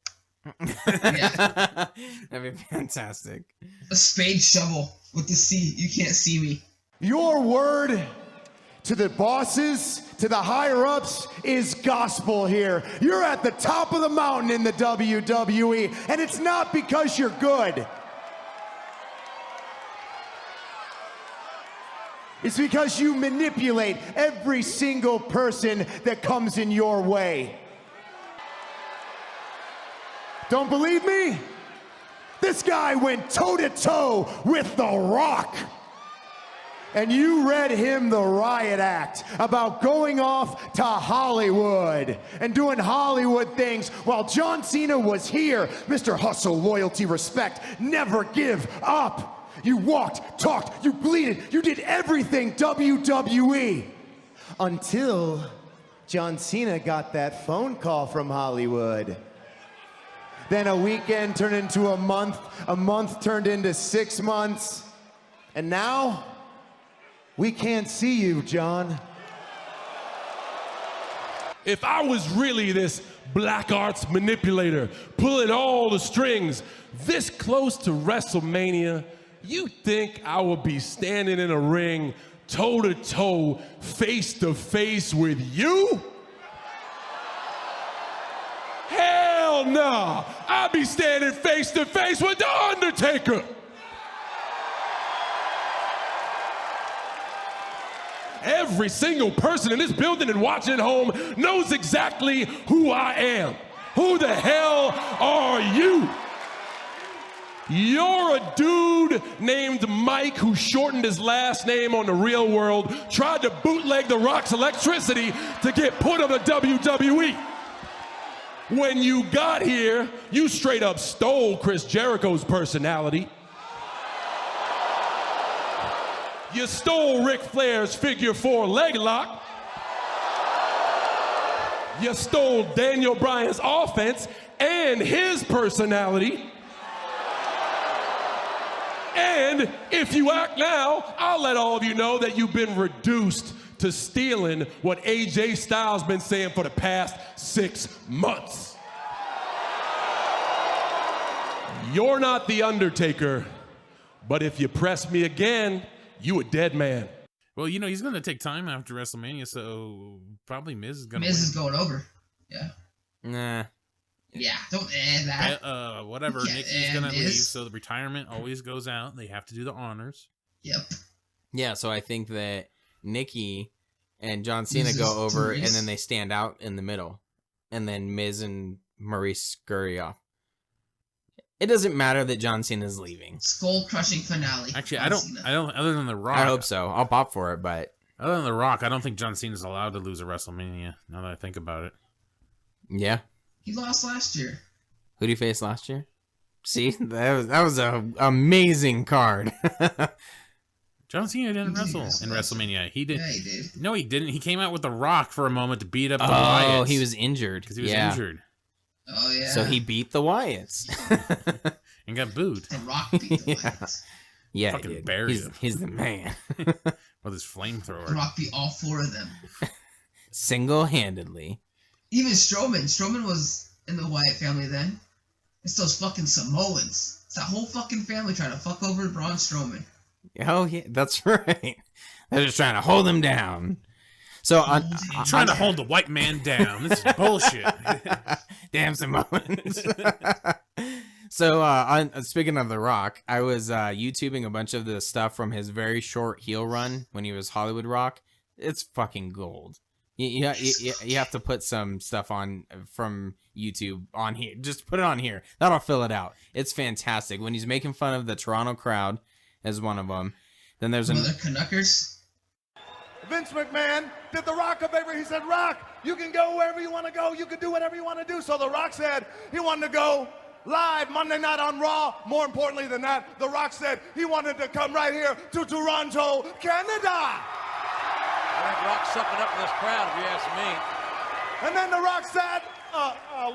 Yeah. That'd be fantastic. A spade shovel with the C. You can't see me. Your word to the bosses, to the higher-ups, is gospel here. You're at the top of the mountain in the WWE, and it's not because you're good. It's because you manipulate every single person that comes in your way. Don't believe me? This guy went toe-to-toe with The Rock. And you read him the riot act about going off to Hollywood and doing Hollywood things while John Cena was here. Mr. Hustle, loyalty, respect, never give up. You walked, talked, you bleeded, you did everything WWE. Until John Cena got that phone call from Hollywood. Then a weekend turned into a month turned into 6 months, and now we can't see you, John. If I was really this black arts manipulator, pulling all the strings this close to WrestleMania, you think I would be standing in a ring toe-to-toe, face-to-face with you? Hell no! I'd be standing face-to-face with The Undertaker! Every single person in this building and watching at home knows exactly who I am. Who the hell are you? You're a dude named Mike who shortened his last name on The Real World, tried to bootleg The Rock's electricity to get put on the WWE. When you got here, you straight up stole Chris Jericho's personality. You stole Ric Flair's figure 4 leg lock. You stole Daniel Bryan's offense and his personality. And if you act now, I'll let all of you know that you've been reduced to stealing what AJ Styles been saying for the past 6 months. You're not The Undertaker, but if you press me again, you a dead man. Well, you know, he's going to take time after WrestleMania, so probably Miz is going to Miz is going over. Yeah. Nah. Yeah, don't that. Whatever, Yeah, Nikki's going to leave, Miz. so the retirement always goes out. They have to do the honors. Yep. Yeah, so I think that Nikki and John Cena Miz go is over, Maurice. and then they stand out in the middle. And then Miz and Maurice scurry off. It doesn't matter that John Cena's leaving. Skull crushing finale. Actually, John I Cena. don't, other than The Rock. I hope so. I'll pop for it, but... Other than The Rock, I don't think John Cena's allowed to lose a WrestleMania, now that I think about it. Yeah. He lost last year. Who did he face last year? See? That was an amazing card. John Cena didn't He did wrestle wrestle in last WrestleMania. He did. Yeah, he did. No, he didn't. He came out with The Rock for a moment to beat up the Oh, Wyatts. he was injured. Because he was Yeah. injured Oh, yeah. So he beat the Wyatts. and got booed The Rock beat the Yeah. Wyatts. Yeah, Fucking he did. buried him. He's the man. with his flamethrower. The Rock beat all 4 of them. Single-handedly. Even Strowman. Strowman was in the Wyatt family then. It's those fucking Samoans. It's that whole fucking family trying to fuck over Braun Strowman. Oh, yeah, that's right. They're just trying to hold him down. So I'm trying to hold the white man down. This is bullshit. Damn Samoans. So speaking of The Rock, I was YouTubing a bunch of the stuff from his very short heel run when he was Hollywood Rock. It's fucking gold. You have to put some stuff on from YouTube on here. Just put it on here. That'll fill it out. It's fantastic. When he's making fun of the Toronto crowd as one of them. Then there's Other Canuckers. Vince McMahon did The Rock a favor. He said, Rock, you can go wherever you want to go. You can do whatever you want to do. So The Rock said he wanted to go live Monday night on Raw. More importantly than that, The Rock said he wanted to come right here to Toronto, Canada. I think Rock's sucking up to this crowd, if you ask me. And then The Rock said,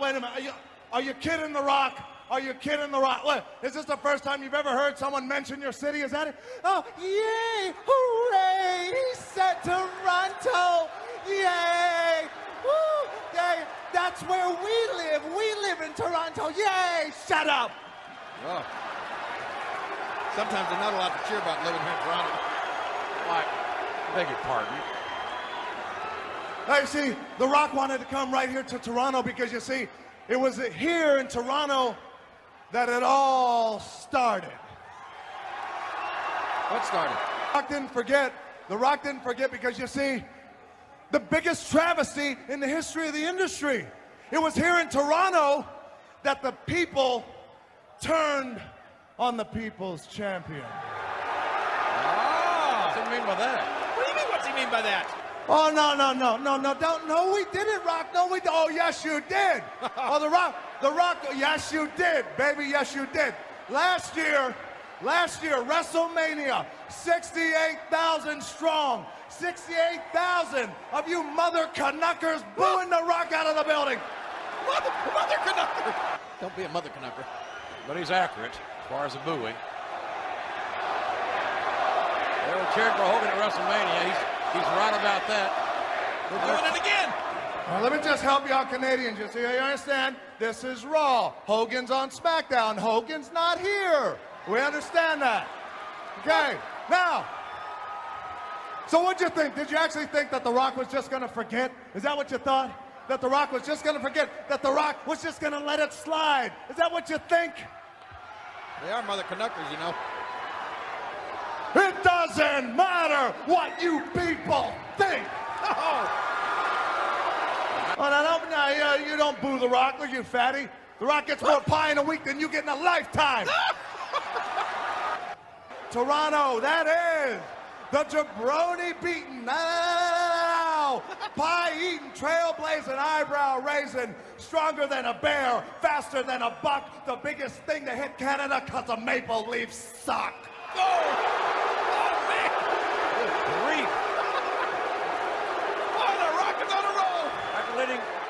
wait a minute, are you kidding, The Rock? Are you kidding, The Rock? Look, is this the first time you've ever heard someone mention your city? Is that it? Oh, yay, hooray, he said Toronto, yay, woo, yay, that's where we live. We live in Toronto, yay, shut up. Oh. Sometimes they're not allowed to cheer about living here in Toronto. Like, I beg your pardon. Now, you see, The Rock wanted to come right here to Toronto because, you see, it was here in Toronto that it all started. What started? The Rock didn't forget because, you see, the biggest travesty in the history of the industry. It was here in Toronto that the people turned on the people's champion. Oh, didn't mean by that? What do you mean, what's he mean by that? Oh, no, we didn't, Rock. No, we didn't. Oh, yes, you did. Oh, The Rock, yes, you did, baby, yes, you did. Last year, WrestleMania, 68,000 strong. 68,000 of you mother Canuckers booing The Rock out of the building. Mother Canucker. Don't be a mother Canucker. But he's accurate as far as the booing. They were cheering for Hogan at WrestleMania. He's right about that. We're doing it again. Now, let me just help y'all Canadians. So you understand, this is Raw. Hogan's on SmackDown. Hogan's not here. We understand that. Okay, now, so what'd you think? Did you actually think that The Rock was just going to forget? Is that what you thought? That The Rock was just going to forget? That The Rock was just going to let it slide? Is that what you think? They are mother Canuckers, you know. It doesn't matter what you people think. Oh, no, you don't boo The Rock, look you fatty. The Rock gets more pie in a week than you get in a lifetime. Toronto, that is the jabroni-beaten, pie-eating, trailblazing, eyebrow-raising, stronger than a bear, faster than a buck, the biggest thing to hit Canada because the Maple Leafs suck. Oh, man. Grief. Oh, The Rock is on a roll. After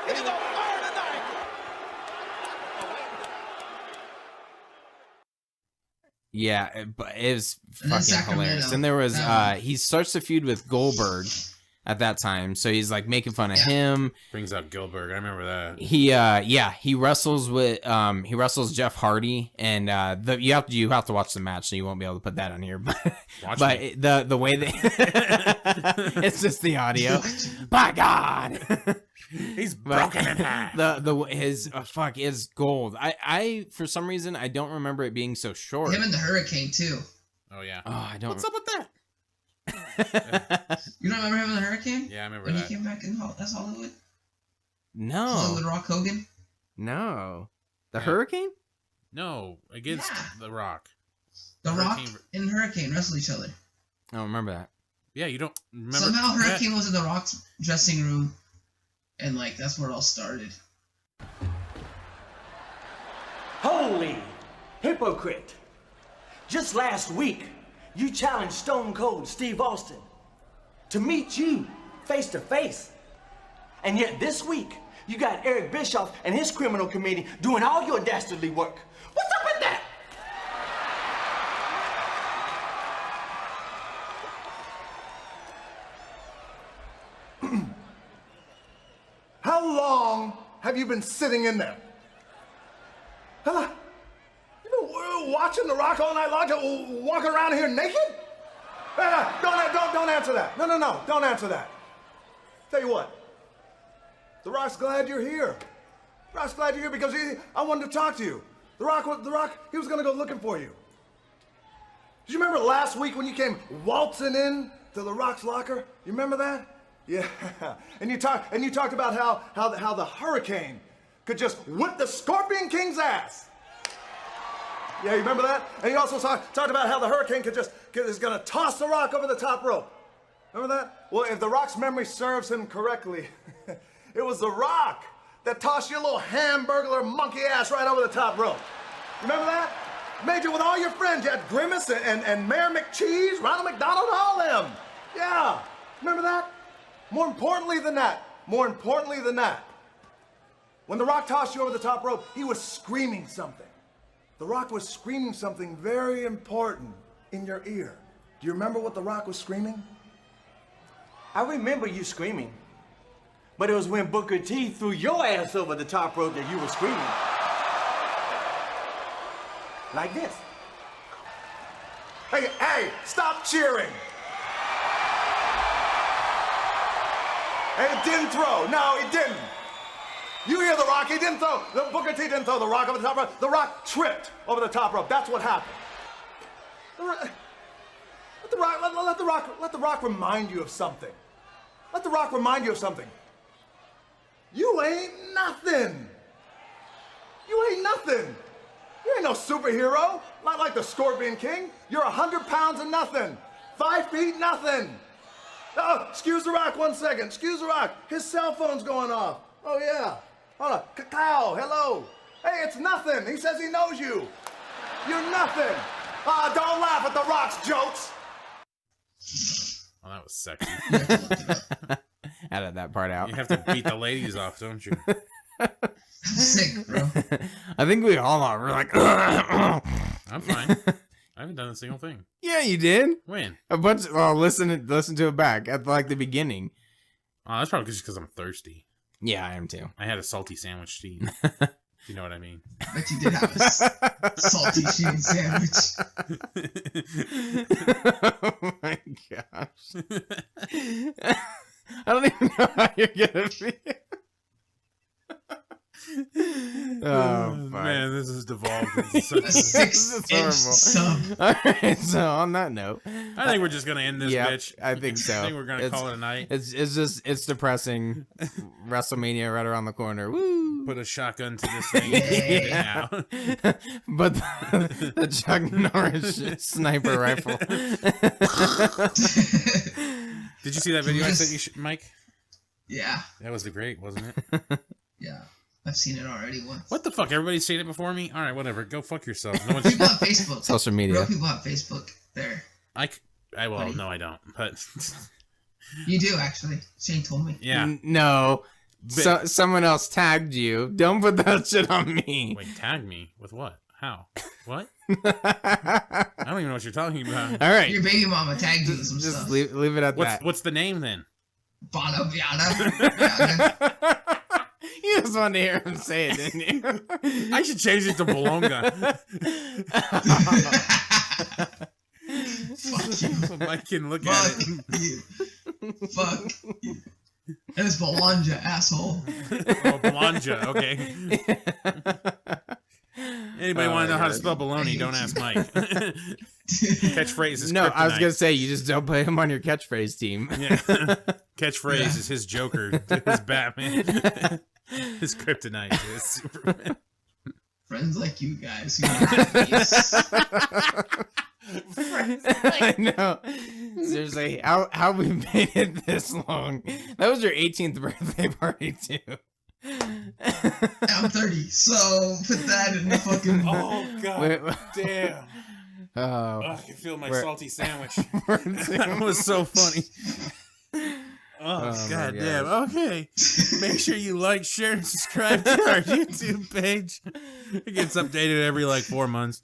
He's on fire tonight. Yeah, but it was And then fucking hilarious. Sacramento. And there was he starts to feud with Goldberg at that time, so he's like making fun of him. Brings up Gilbert. I remember that. He wrestles with he wrestles Jeff Hardy, and you have to watch the match, so you won't be able to put that on here. But the way they it's just the audio. By God. He's broken in half. His is gold. I for some reason I don't remember it being so short. Him and the Hurricane too. Oh yeah. Oh, I don't. What's up with that? You don't remember him and the Hurricane? Yeah, I remember when that. he came back in as Hollywood. No. Hollywood Rock Hogan. No. The Hurricane? No, against The Rock. The Rock Hurricane. Oh, and Hurricane wrestle each other. I don't remember that. Yeah, you don't remember. Somehow Hurricane was in The Rock's dressing room, and like that's where it all started. Holy hypocrite! Just last week, you challenged Stone Cold Steve Austin to meet you face to face. And yet this week, you got Eric Bischoff and his criminal committee doing all your dastardly work. What's up with that? How long have you been sitting in there? Huh? You been watching The Rock all night long, just walking around here naked? Don't answer that. No, don't answer that. Tell you what, The Rock's glad you're here. The Rock's glad you're here because I wanted to talk to you. The Rock, he was gonna go looking for you. Do you remember last week when you came waltzing in to The Rock's locker? You remember that? Yeah, and you talked about how the Hurricane could just whip the Scorpion King's ass. Yeah, you remember that? And you also talked about how the Hurricane is gonna toss The Rock over the top rope. Remember that? Well, if The Rock's memory serves him correctly, it was The Rock that tossed your little hamburglar monkey ass right over the top rope. Remember that? Made you with all your friends. You had Grimace and Mayor McCheese, Ronald McDonald, all them. Yeah, remember that? More importantly than that, when The Rock tossed you over the top rope, he was screaming something. The Rock was screaming something very important in your ear. Do you remember what The Rock was screaming? I remember you screaming, but it was when Booker T threw your ass over the top rope that you were screaming. Like this. Hey, stop cheering. Hey, it didn't throw. No, it didn't. You hear The Rock, he didn't throw. Booker T didn't throw The Rock over the top rope. The Rock tripped over the top rope. That's what happened. Let The Rock remind you of something. Let The Rock remind you of something. You ain't nothing. You ain't nothing. You ain't no superhero. Not like the Scorpion King. You're 100 pounds of nothing. 5 feet, nothing. Oh, excuse The Rock 1 second. Excuse The Rock. His cell phone's going off. Oh, yeah. Hold on. Cacao, hello. Hey, it's nothing. He says he knows you. You're nothing. Don't laugh at The Rock's jokes. Oh, that was sexy. Edit that part out. You have to beat the ladies off, don't you? Sick, bro. I think we all are. We're like, I'm fine. I haven't done a single thing. Yeah, you did. When? A bunch. Well, listen to it back at like the beginning. Oh, that's probably just because I'm thirsty. Yeah, I am too. I had a salty sandwich to eat. You know what I mean? Bet you did have a salty chicken sandwich. Oh my gosh. I don't even know how you're gonna be. Oh man, this has devolved into such A 6-inch sub. All right, so on that note, I think we're just gonna end this bitch. I think so. I think we're gonna call it a night. It's depressing. WrestleMania right around the corner. Woo! Put a shotgun to this thing. Yeah. But the Chuck Norris sniper rifle. Did you see that video I sent you, Mike? Yeah. That was great, wasn't it? Yeah. I've seen it already once. What the fuck? Everybody's seen it before me? All right, whatever. Go fuck yourself. No one's... People on Facebook. Social media. Real people on Facebook. There. Well, no, I don't. But you do, actually. Shane told me. Yeah. No. Someone else tagged you. Don't put that shit on me. Wait, tag me? With what? How? What? I don't even know what you're talking about. All right. Your baby mama tagged you with some Just stuff. leave it at that. What's the name then? Bada Biada. You just wanted to hear him say it, didn't you? I should change it to Bolonga. Fuck you. So Mike can look at it. You. Fuck you. And it's Bolonga, asshole. Oh, Bolonga, okay. Anybody want to know how to spell baloney, don't ask Mike. Catchphrase is No, kryptonite. I was going to say, you just don't put him on your catchphrase team. Yeah. Catchphrase is his Joker, his Batman, his kryptonite is Superman. Friends like you guys who have peace. I know. Seriously, how we made it this long? That was your 18th birthday party, too. I'm 30, so put that in the fucking... Oh, God Wait, damn. Oh, I can feel my We're- salty sandwich. That was so funny. Oh, God damn. Okay. Make sure you like, share, and subscribe to our YouTube page. It gets updated every 4 months.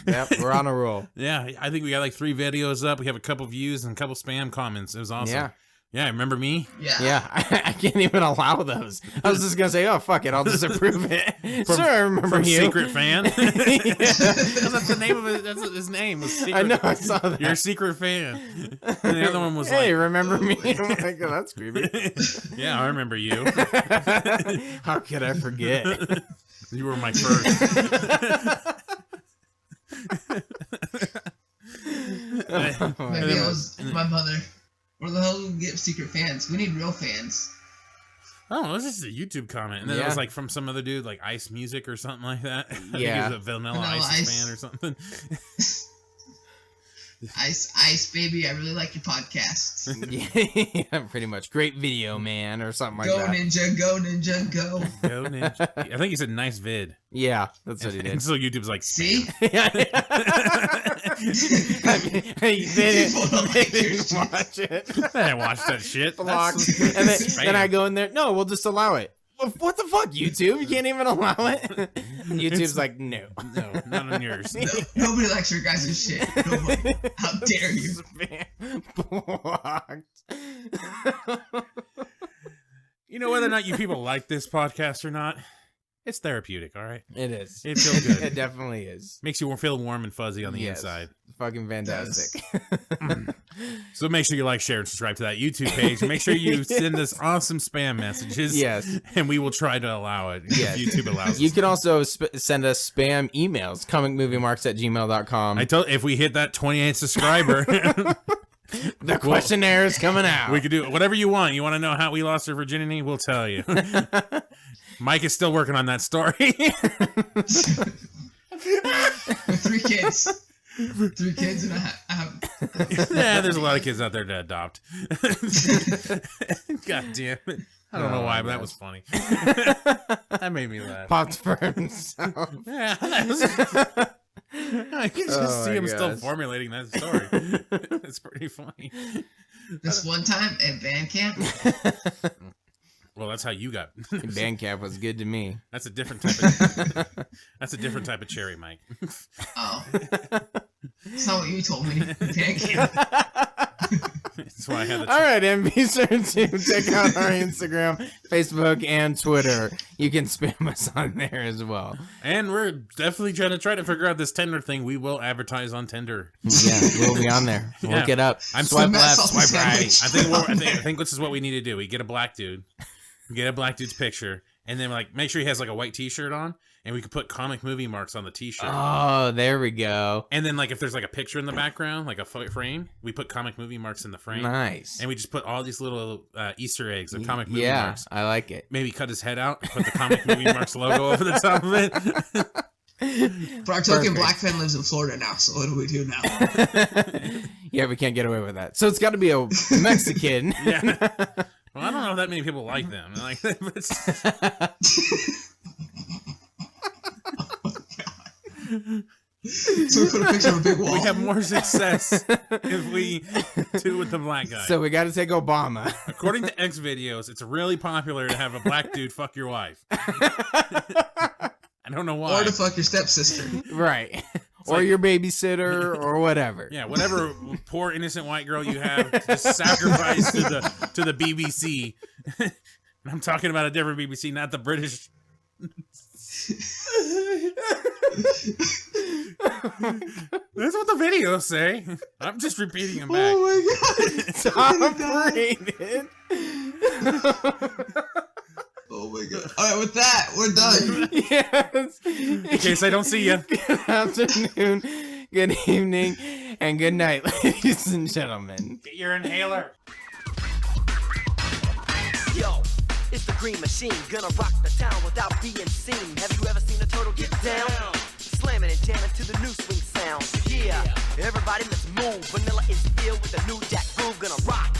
Yep, we're on a roll. Yeah, I think we got 3 videos up. We have a couple views and a couple spam comments. It was awesome. Yeah. Yeah, remember me? Yeah, I can't even allow those. I was just gonna say, oh fuck it, I'll disapprove it. Sure, I remember From you. Secret Fan. That's the name of it. That's his name. Was Secret. I know, I saw that. You're a secret fan. And the other one was hey, remember me? I'm like, oh, that's creepy. Yeah, I remember you. How could I forget? You were my first. Maybe it was my mother. Where the hell do we get secret fans? We need real fans. Oh, it was just a YouTube comment. And then it was from some other dude, like Ice Music or something like that. I think he was a Vanilla Ice fan or something. Ice, baby, I really like your podcasts. Yeah, pretty much. Great video, man, or something like Go that. Ninja, go Ninja, go. Go Ninja. I think he said nice vid. Yeah, that's what he did. And so YouTube's like, see? They didn't watch it. I didn't watch that shit. Blocked. And then I go in there, no, we'll just allow it. What the fuck, YouTube? You can't even allow it? YouTube's like, no. No, not on yours. No, nobody likes your guys' shit. Nobody. How dare you? Blocked. You know whether or not you people like this podcast or not? It's therapeutic, all right? It is. It feels good. It definitely is. Makes you feel warm and fuzzy on the inside. Fucking fantastic. So make sure you like, share, and subscribe to that YouTube page. Make sure you send us awesome spam messages. Yes. And we will try to allow it if YouTube allows us. You can also send us spam emails, comicmoviemarks@gmail.com. If we hit that 28th subscriber... The questionnaire is coming out. We could do whatever you want. You want to know how we lost our virginity? We'll tell you. Mike is still working on that story. With 3 kids. 3 kids and I have Yeah, there's a lot of kids out there to adopt. God damn it. I don't know why, but that was funny. That made me laugh. Pots for himself. Yeah, that was... I can just see him still formulating that story. It's pretty funny. This one time at band camp. Well, that's how you got. Band camp was good to me. That's a different type of cherry, Mike. Oh. That's not what you told me. Band camp. That's why I had All right, and be sure to check out our Instagram, Facebook, and Twitter. You can spam us on there as well. And we're definitely trying to figure out this Tinder thing. We will advertise on Tinder. Yeah, we'll be on there. Look it up. I'm swipe left, swipe right. I think this is what we need to do. We get a black dude. We get a black dude's picture, and then like make sure he has like a white T-shirt on, and we could put comic movie marks on the T-shirt. Oh, there we go. And then like if there's like a picture in the background, like a frame, we put comic movie marks in the frame. Nice. And we just put all these little Easter eggs of comic movie marks. Yeah, I like it. Maybe cut his head out and put the comic movie marks logo over the top of it. But our token black fan lives in Florida now, so what do we do now? Yeah, we can't get away with that. So it's got to be a Mexican. Yeah. Well, I don't know if that many people like them. Like, So we put a picture of a big wall. we have more success if we do with the black guy. So we got to take Obama. According to X videos, it's really popular to have a black dude fuck your wife. I don't know why. Or to fuck your stepsister. Right. Or your babysitter or whatever. Yeah, whatever poor innocent white girl you have just sacrifice to the BBC. I'm talking about a different BBC, not the British. That's what the videos say. I'm just repeating them back. Oh my god. Top-rated. Oh my god. Alright, with that, we're done. Yes. In case I don't see you. Good afternoon, good evening, and good night, ladies and gentlemen. Get your inhaler. Yo, it's the Green Machine, gonna rock the town without being seen. Have you ever seen a turtle get down? Slamming and jamming to the new swing sound. Yeah, everybody let's move. Vanilla is here with the new jack groove, gonna rock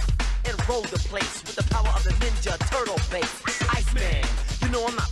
and roll the place with the power of the Ninja Turtle bass. Iceman, you know I'm not